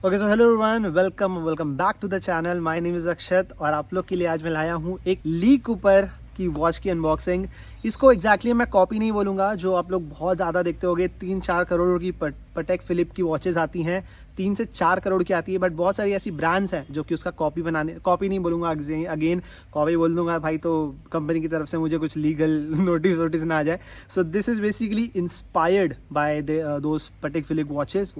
Okay so hello everyone, welcome back to the channel. My name is Akshat और आप लोग के लिए आज मैं लाया हूँ एक ली कूपर की वॉच की अनबॉक्सिंग। इसको एग्जैक्टली मैं कॉपी नहीं बोलूँगा, जो आप लोग बहुत ज़्यादा देखते होंगे 3-4 करोड़ की पटेक फिलिप की वॉचेस आती हैं, 3 से 4 करोड़ की आती है। बट बहुत सारी ऐसी ब्रांड्स हैं जो कि उसका कॉपी नहीं बोलूँगा, अगेन कॉपी बोल दूंगा भाई तो कंपनी की तरफ से मुझे कुछ लीगल नोटिस ना आ जाए। So this is basically inspired by those Patek Philippe watches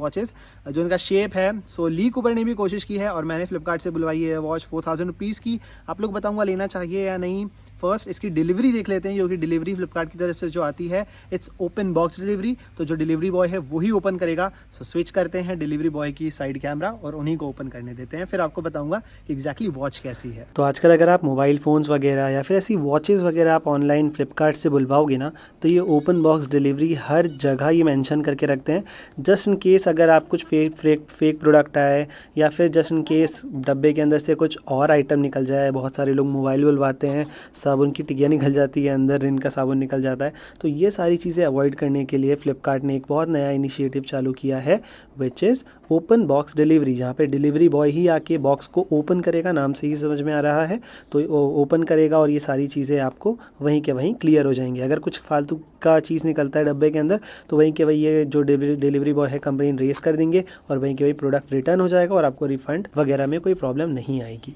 जो उनका शेप है। सो ली कूपर ने भी कोशिश की है और मैंने फ्लिपकार्ट से बुलवाई है वॉच 4000 रुपीज़ की। आप लोग बताऊंगा लेना चाहिए या नहीं। फर्स्ट इसकी डिलीवरी देख लेते हैं, क्योंकि डिलीवरी फ्लिपकार्ट की तरफ से जो आती है इट्स ओपन बॉक्स डिलीवरी, तो जो डिलीवरी बॉय है वही ओपन करेगा। सो स्विच करते हैं डिलीवरी बॉय की साइड कैमरा और उन्हीं को ओपन करने देते हैं, फिर आपको बताऊंगा कि एग्जैक्टली वॉच कैसी है। तो आजकल अगर आप मोबाइल फ़ोन्स वगैरह या फिर ऐसी वॉचेज़ वगैरह आप ऑनलाइन फ्लिपकार्ट से बुलवाओगे ना, तो ये ओपन बॉक्स डिलीवरी हर जगह ये मेंशन करके रखते हैं, जस्ट इन केस अगर आप कुछ फेक प्रोडक्ट आए या फिर जस्ट इन केस डब्बे के अंदर से कुछ और आइटम निकल जाए। बहुत सारे लोग मोबाइल बुलवाते हैं, साबुन की टिकिया निकल जाती है, अंदर रिन का साबुन निकल जाता है। तो ये सारी चीज़ें अवॉइड करने के लिए फ्लिपकार्ट ने एक बहुत नया इनिशिएटिव चालू किया है, which is open box delivery, जहाँ पे डिलीवरी बॉय ही आके बॉक्स को ओपन करेगा, नाम से ही समझ में आ रहा है। तो ओपन करेगा और ये सारी चीज़ें आपको वहीं के वहीं क्लियर हो जाएंगी। अगर कुछ फालतू का चीज़ निकलता है डब्बे के अंदर तो वहीं के वहीं ये जो डिलीवरी बॉय है कंप्लेन रेस कर देंगे और वहीं के वहीं प्रोडक्ट रिटर्न हो जाएगा और आपको रिफंड वगैरह में कोई प्रॉब्लम नहीं आएगी।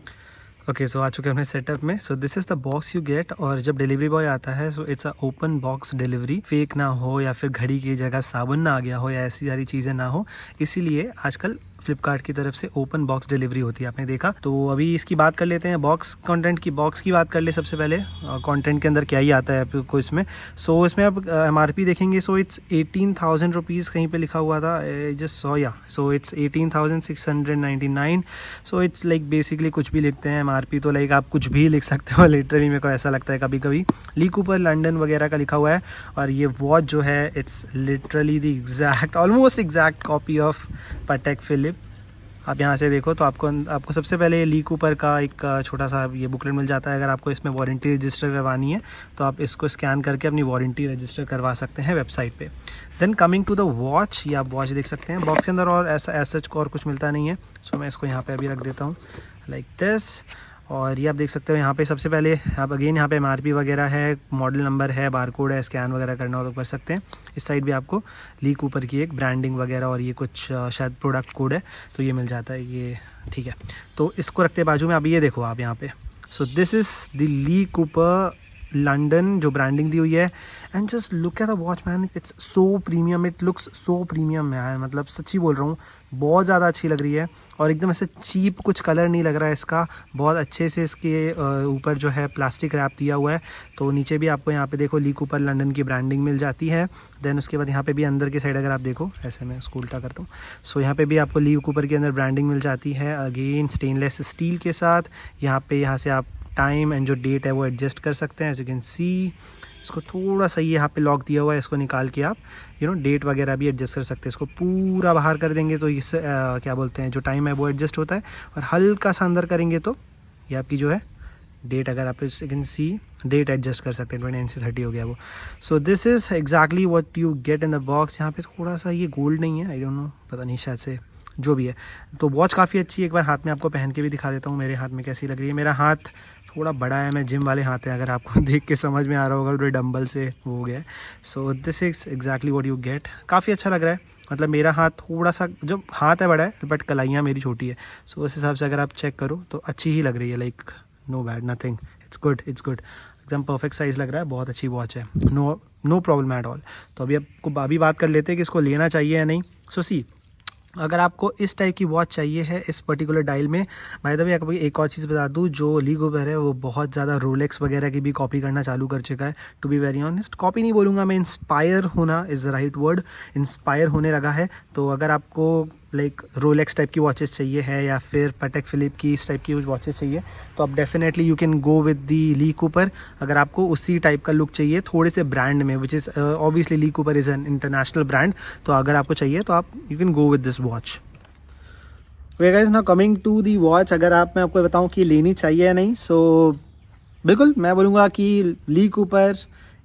ओके सो आ चुके हैं अपने सेटअप में। सो this is the box you get, और जब डिलीवरी बॉय आता है so it's a open box delivery. Fake ना हो या फिर घड़ी की जगह साबुन ना आ गया हो या ऐसी सारी चीज़ें ना हो, इसीलिए आजकल फ्लिपकार्ट की तरफ से ओपन बॉक्स डिलीवरी होती है, आपने देखा। तो अभी इसकी बात कर लेते हैं, बॉक्स की बात कर ले सबसे पहले। कंटेंट के अंदर क्या ही आता है आपको इसमें। सो इसमें आप MRP देखेंगे, सो इट्स 18,000 रुपीज़ कहीं पे लिखा हुआ था, just so it's 18,699। So it's like basically कुछ भी लिखते हैं MRP, तो लाइक आप कुछ भी लिख सकते हो लिटरली, मेरे को ऐसा लगता है कभी कभी। ली कूपर लंदन वगैरह का लिखा हुआ है, और ये वॉच जो है it's literally the exact almost exact copy of Patek Philippe. आप यहाँ से देखो तो आपको सबसे पहले ली कूपर का एक छोटा सा ये बुकलेट मिल जाता है। अगर आपको इसमें वारंटी रजिस्टर करवानी है तो आप इसको स्कैन करके अपनी वारंटी रजिस्टर करवा सकते हैं वेबसाइट पे। Then coming to the watch, ये आप वॉच देख सकते हैं बॉक्स के अंदर, और ऐसा सच को और कुछ मिलता नहीं है। सो मैं इसको यहाँ पे अभी रख देता हूँ लाइक दिस। और ये आप देख सकते हो यहाँ पे सबसे पहले आप अगेन यहाँ पे MRP वगैरह है, मॉडल नंबर है, बारकोड है, स्कैन वगैरह करना हो तो कर सकते हैं। इस साइड भी आपको ली कूपर की एक ब्रांडिंग वगैरह और ये कुछ शायद प्रोडक्ट कोड है तो ये मिल जाता है, ये ठीक है। तो इसको रखते बाजू में, अभी ये देखो आप यहाँ पे। So this is the Lee Cooper London जो ब्रांडिंग दी हुई है। And just look at the watch man, it's so premium, it looks so premium यार, मतलब सच्ची बोल रहा हूँ, बहुत ज़्यादा अच्छी लग रही है। और एकदम ऐसे चीप कुछ कलर नहीं लग रहा है इसका, बहुत अच्छे से इसके ऊपर जो है प्लास्टिक रैप दिया हुआ है। तो नीचे भी आपको यहाँ पे देखो ली कूपर लंदन की ब्रांडिंग मिल जाती है। देन उसके बाद यहाँ पे भी अंदर की साइड अगर आप देखो, ऐसे मैं इसको उल्टा करता हूँ, सो यहाँ पे भी आपको ली कूपर के अंदर ब्रांडिंग मिल जाती है, अगेन स्टेनलेस स्टील के साथ। यहाँ से आप टाइम एंड जो डेट है वो एडजस्ट कर सकते हैं, एज यू कैन सी। इसको थोड़ा सा यहाँ पे लॉक दिया हुआ है, इसको निकाल के आप डेट वगैरह भी एडजस्ट कर सकते हैं। इसको पूरा बाहर कर देंगे तो इस क्या बोलते हैं, जो टाइम है वो एडजस्ट होता है, और हल्का सा अंदर करेंगे तो ये आपकी जो है डेट, अगर आप कैन सी डेट एडजस्ट कर सकते हैं, 29 से 30 हो गया वो। सो this is exactly what you get in the box. यहाँ पे थोड़ा सा ये गोल्ड नहीं है, आई डोंट नो, पता नहीं शायद से, जो भी है। तो वॉच काफ़ी अच्छी है, एक बार हाथ में आपको पहन के भी दिखा देता हूँ मेरे हाथ में कैसी लग रही है। मेरा हाथ थोड़ा बड़ा है, मैं जिम वाले हाथ हैं, अगर आपको देख के समझ में आ रहा होगा, थोड़े डंबल से वो हो गया है। सो this is exactly what you get. काफ़ी अच्छा लग रहा है, मतलब मेरा हाथ थोड़ा सा, जो हाथ है बड़ा है बट कलाइयाँ मेरी छोटी है। सो उस हिसाब से अगर आप चेक करो तो अच्छी ही लग रही है, like no bad nothing, it's good एकदम परफेक्ट साइज़ लग रहा है, बहुत अच्छी वॉच है, नो प्रॉब्लम एट ऑल। तो अभी बात कर लेते हैं कि इसको लेना चाहिए या नहीं। सो सी, अगर आपको इस टाइप की वॉच चाहिए है इस पर्टिकुलर डायल में, बाय द वे आपको एक और चीज़ बता दूं, जो ली कूपर है वो बहुत ज़्यादा रोलेक्स वगैरह की भी कॉपी करना चालू कर चुका है। To be very honest, copy नहीं बोलूँगा मैं, इंस्पायर होना is the right word, inspire होने लगा है। तो अगर आपको लाइक रोलेक्स टाइप की वॉचेस चाहिए है या फिर पटेक फिलिप की इस टाइप की वॉचेस चाहिए, तो आप definitely you can go with the Lee Cooper. अगर आपको उसी टाइप का लुक चाहिए थोड़े से ब्रांड में, which is obviously Lee Cooper is an international brand, तो अगर आपको चाहिए तो आप you can go with this watch. Okay guys, now coming to the watch, अगर मैं आपको बताऊं कि लेनी चाहिए या नहीं, सो बिल्कुल मैं बोलूँगा कि ली कूपर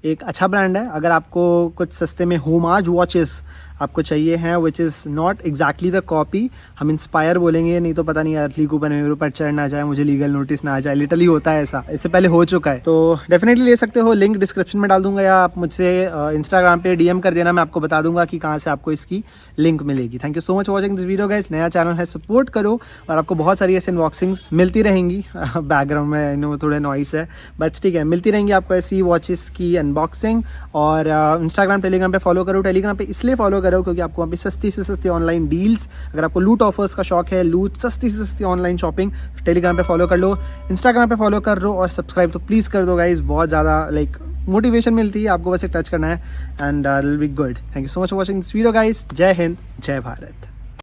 एक अच्छा ब्रांड है। अगर आपको कुछ सस्ते में होमाज वॉचेस आपको चाहिए हैं, which is not exactly the copy, हम इंस्पायर बोलेंगे, नहीं तो पता नहीं यार ली कूपर मेरे ऊपर चढ़ ना जाए, मुझे लीगल नोटिस ना आ जाए, लिटरली होता है ऐसा, इससे पहले हो चुका है। तो डेफिनेटली ले सकते हो, लिंक डिस्क्रिप्शन में डाल दूंगा या आप मुझसे इंस्टाग्राम पे DM कर देना, मैं आपको बता दूंगा कि कहाँ से आपको इसकी लिंक मिलेगी। Thank you so much watching this video guys, नया चैनल है, सपोर्ट करो और आपको बहुत सारी ऐसी अनबॉक्सिंग्स मिलती रहेंगी। बैकग्राउंड में नो थोड़े नॉइस है, बट ठीक है, मिलती रहेंगी आपको ऐसी वॉचेस की अनबॉक्सिंग। और इंस्टाग्राम टेलीग्राम पे फॉलो करो, टेलीग्राम पे इसलिए फॉलो करो क्योंकि आपको वहाँ पे सस्ती से सस्ती ऑनलाइन डील्स, अगर आपको लूट ऑफर्स का शौक है, लूट सस्ती से सस्ती ऑनलाइन शॉपिंग, टेलीग्राम पे फॉलो कर लो, इंस्टाग्राम पे फॉलो कर लो और सब्सक्राइब तो प्लीज़ कर दो गाइज, बहुत ज़्यादा लाइक मोटिवेशन मिलती है, आपको बस एक टच करना है and will be good. Thank you so much for watching this video guys, जय हिंद, जय भारत।